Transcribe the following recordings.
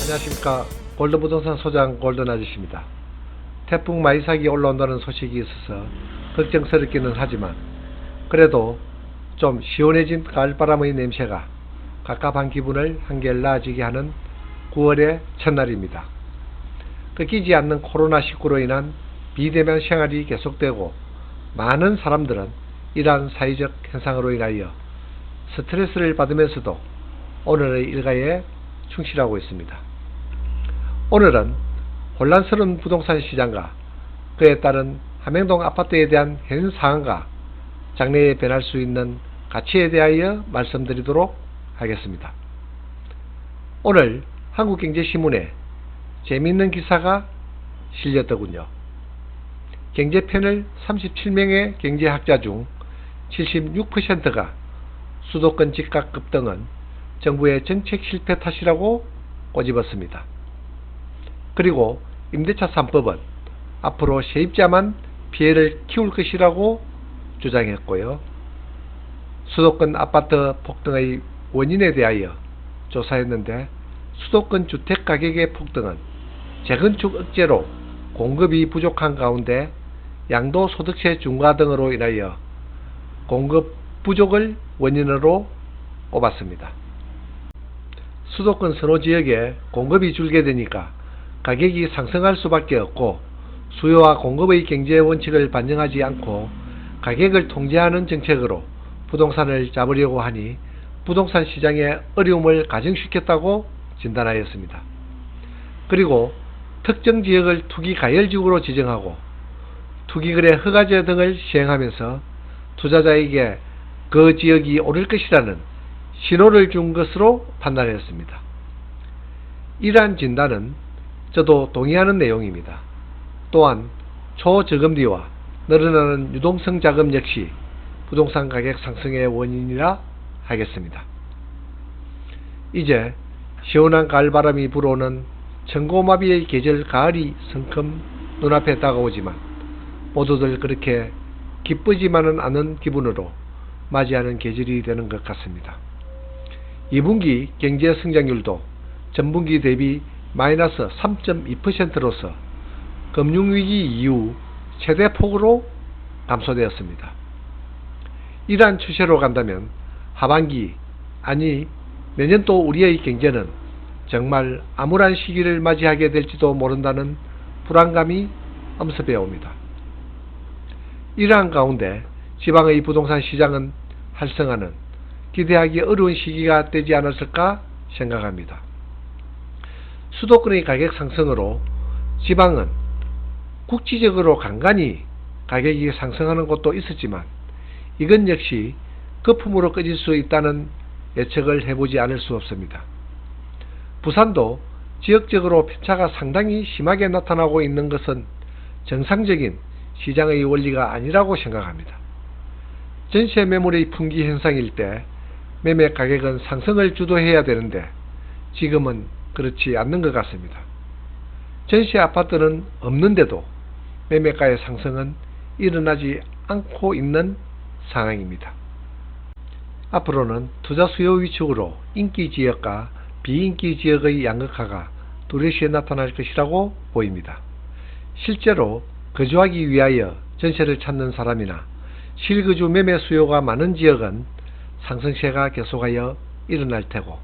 안녕하십니까. 골드부동산 소장 골든 아저씨입니다. 태풍 마이삭이 올라온다는 소식이 있어서 걱정스럽기는 하지만 그래도 좀 시원해진 가을바람의 냄새가 갑갑한 기분을 한결 나아지게 하는 9월의 첫날입니다. 끊기지 않는 코로나19로 인한 비대면 생활이 계속되고 많은 사람들은 이러한 사회적 현상으로 인하여 스트레스를 받으면서도 오늘의 일과에 충실하고 있습니다. 오늘은 혼란스러운 부동산 시장과 그에 따른 함행동 아파트에 대한 현 상황과 장래에 변할 수 있는 가치에 대하여 말씀드리도록 하겠습니다. 오늘 한국경제신문에 재미있는 기사가 실렸더군요. 경제패널 37명의 경제학자 중 76%가 수도권 집값 급등은 정부의 정책 실패 탓이라고 꼬집었습니다. 그리고 임대차 3법은 앞으로 세입자만 피해를 키울 것이라고 주장했고요. 수도권 아파트 폭등의 원인에 대하여 조사했는데 수도권 주택 가격의 폭등은 재건축 억제로 공급이 부족한 가운데 양도소득세 중과 등으로 인하여 공급 부족을 원인으로 꼽았습니다. 수도권 선호지역에 공급이 줄게 되니까 가격이 상승할 수밖에 없고 수요와 공급의 경제 원칙을 반영하지 않고 가격을 통제하는 정책으로 부동산을 잡으려고 하니 부동산 시장에 어려움을 가중시켰다고 진단하였습니다. 그리고 특정 지역을 투기 가열지구로 지정하고 투기거래 허가제 등을 시행하면서 투자자에게 그 지역이 오를 것이라는 신호를 준 것으로 판단했습니다. 이러한 진단은 저도 동의하는 내용입니다. 또한 초저금리와 늘어나는 유동성 자금 역시 부동산 가격 상승의 원인이라 하겠습니다. 이제 시원한 가을바람이 불어오는 천고마비의 계절 가을이 성큼 눈앞에 다가오지만 모두들 그렇게 기쁘지만은 않은 기분으로 맞이하는 계절이 되는 것 같습니다. 2분기 경제 성장률도 전분기 대비 마이너스 3.2%로서 금융위기 이후 최대폭으로 감소되었습니다. 이러한 추세로 간다면 하반기 아니 내년 또 우리의 경제는 정말 암울한 시기를 맞이하게 될지도 모른다는 불안감이 엄습해 옵니다. 이러한 가운데 지방의 부동산 시장은 활성화는 기대하기 어려운 시기가 되지 않았을까 생각합니다. 수도권의 가격 상승으로 지방은 국지적으로 간간히 가격이 상승하는 곳도 있었지만 이건 역시 거품으로 꺼질 수 있다는 예측을 해보지 않을 수 없습니다. 부산도 지역적으로 편차가 상당히 심하게 나타나고 있는 것은 정상적인 시장의 원리가 아니라고 생각합니다. 전세 매물의 풍기 현상일 때 매매 가격은 상승을 주도해야 되는데 지금은 그렇지 않는 것 같습니다. 전세 아파트는 없는데도 매매가의 상승은 일어나지 않고 있는 상황입니다. 앞으로는 투자 수요 위축으로 인기 지역과 비인기 지역의 양극화가 뚜렷이 나타날 것이라고 보입니다. 실제로 거주하기 위하여 전세를 찾는 사람이나 실거주 매매 수요가 많은 지역은 상승세가 계속하여 일어날 테고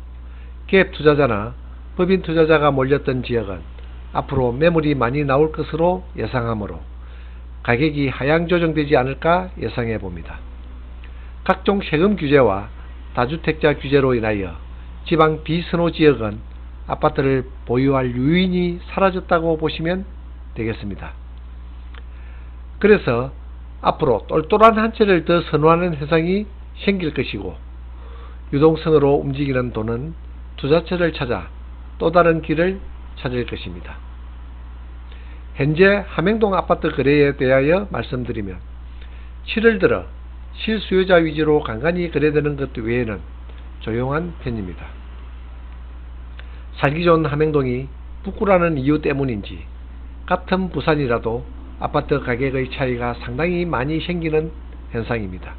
갭 투자자나 법인 투자자가 몰렸던 지역은 앞으로 매물이 많이 나올 것으로 예상하므로 가격이 하향 조정되지 않을까 예상해 봅니다. 각종 세금 규제와 다주택자 규제로 인하여 지방 비선호 지역은 아파트를 보유할 유인이 사라졌다고 보시면 되겠습니다. 그래서 앞으로 똘똘한 한 채를 더 선호하는 현상이 생길 것이고 유동성으로 움직이는 돈은 투자처를 찾아 또 다른 길을 찾을 것입니다. 현재 함행동 아파트 거래에 대하여 말씀드리면 7월 들어 실수요자 위주로 간간히 거래되는 것 외에는 조용한 편입니다. 살기 좋은 함행동이 북구라는 이유 때문인지 같은 부산이라도 아파트 가격의 차이가 상당히 많이 생기는 현상입니다.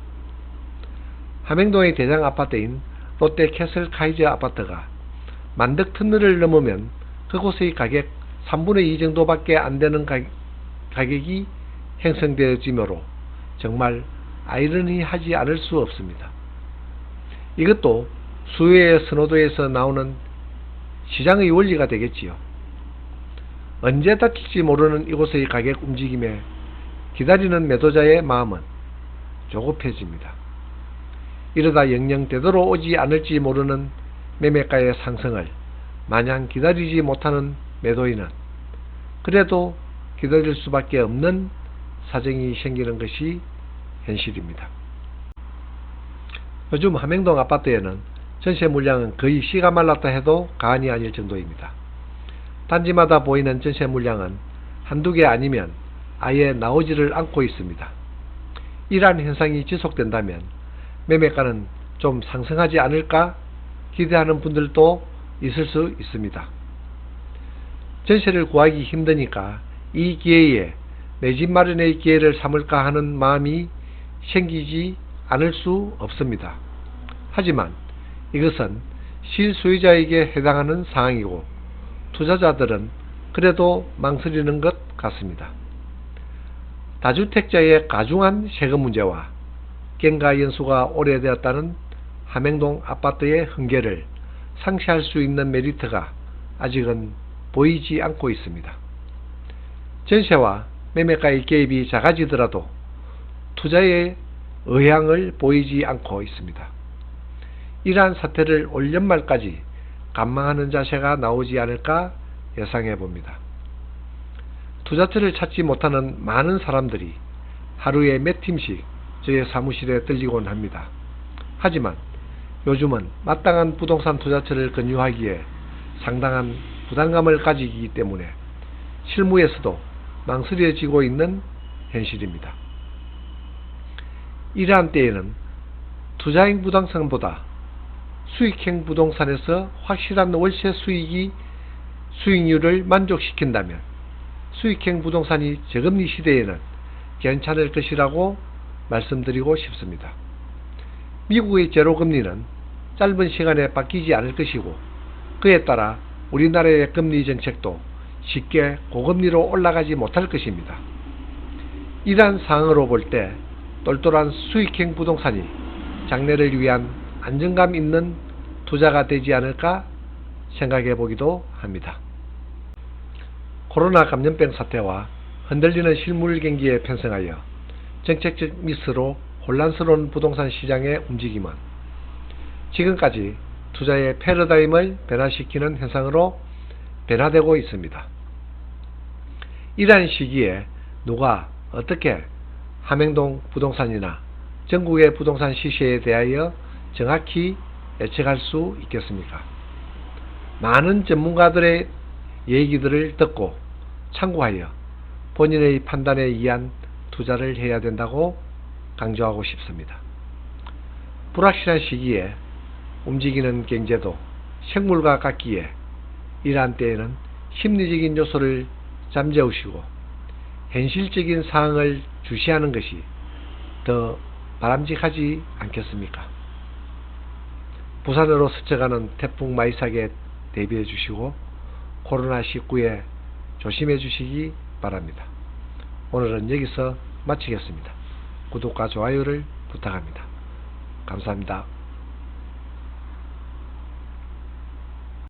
함행동의 대장 아파트인 롯데 캐슬 카이저 아파트가 만덕 터널을 넘으면 그곳의 가격 3분의 2 정도밖에 안 되는 가격이 형성되어지므로 정말 아이러니하지 않을 수 없습니다. 이것도 수요의 선호도에서 나오는 시장의 원리가 되겠지요. 언제 닥칠지 모르는 이곳의 가격 움직임에 기다리는 매도자의 마음은 조급해집니다. 이러다 영영 되돌아오지 않을지 모르는 매매가의 상승을 마냥 기다리지 못하는 매도인은 그래도 기다릴 수밖에 없는 사정이 생기는 것이 현실입니다. 요즘 함행동 아파트에는 전세 물량은 거의 씨가 말랐다 해도 과언이 아닐 정도입니다. 단지마다 보이는 전세 물량은 한두 개 아니면 아예 나오지를 않고 있습니다. 이러한 현상이 지속된다면 매매가는 좀 상승하지 않을까 기대하는 분들도 있을 수 있습니다. 전세를 구하기 힘드니까 이 기회에 내 집 마련의 기회를 삼을까 하는 마음이 생기지 않을 수 없습니다. 하지만 이것은 실소유자에게 해당하는 상황이고 투자자들은 그래도 망설이는 것 같습니다. 다주택자의 가중한 세금 문제와 경과 연수가 오래되었다는 함행동 아파트의 흥계를 상쇄할 수 있는 메리트가 아직은 보이지 않고 있습니다. 전세와 매매가의 개입이 작아지더라도 투자의 의향을 보이지 않고 있습니다. 이러한 사태를 올 연말까지 관망하는 자세가 나오지 않을까 예상해 봅니다. 투자처를 찾지 못하는 많은 사람들이 하루에 몇 팀씩 저의 사무실에 들리곤 합니다. 하지만 요즘은 마땅한 부동산 투자처를 권유하기에 상당한 부담감을 가지기 때문에 실무에서도 망설여지고 있는 현실입니다. 이러한 때에는 투자형 부동산보다 수익형 부동산에서 확실한 월세 수익률을 만족시킨다면 수익형 부동산이 저금리 시대에는 괜찮을 것이라고 말씀드리고 싶습니다. 미국의 제로금리는 짧은 시간에 바뀌지 않을 것이고 그에 따라 우리나라의 금리 정책도 쉽게 고금리로 올라가지 못할 것입니다. 이러한 상황으로 볼 때 똘똘한 수익형 부동산이 장래를 위한 안정감 있는 투자가 되지 않을까 생각해 보기도 합니다. 코로나 감염병 사태와 흔들리는 실물 경기에 편성하여 정책적 미스로 혼란스러운 부동산 시장의 움직임은 지금까지 투자의 패러다임을 변화시키는 현상으로 변화되고 있습니다. 이러한 시기에 누가 어떻게 함행동 부동산이나 전국의 부동산 시세에 대하여 정확히 예측할 수 있겠습니까? 많은 전문가들의 얘기들을 듣고 참고하여 본인의 판단에 의한 투자를 해야 된다고 강조하고 싶습니다. 불확실한 시기에 움직이는 경제도 생물과 같기에 이러한 때에는 심리적인 요소를 잠재우시고 현실적인 상황을 주시하는 것이 더 바람직하지 않겠습니까? 부산으로 스쳐가는 태풍 마이삭에 대비해 주시고 코로나19에 조심해 주시기 바랍니다. 오늘은 여기서 마치겠습니다. 구독과 좋아요를 부탁합니다. 감사합니다.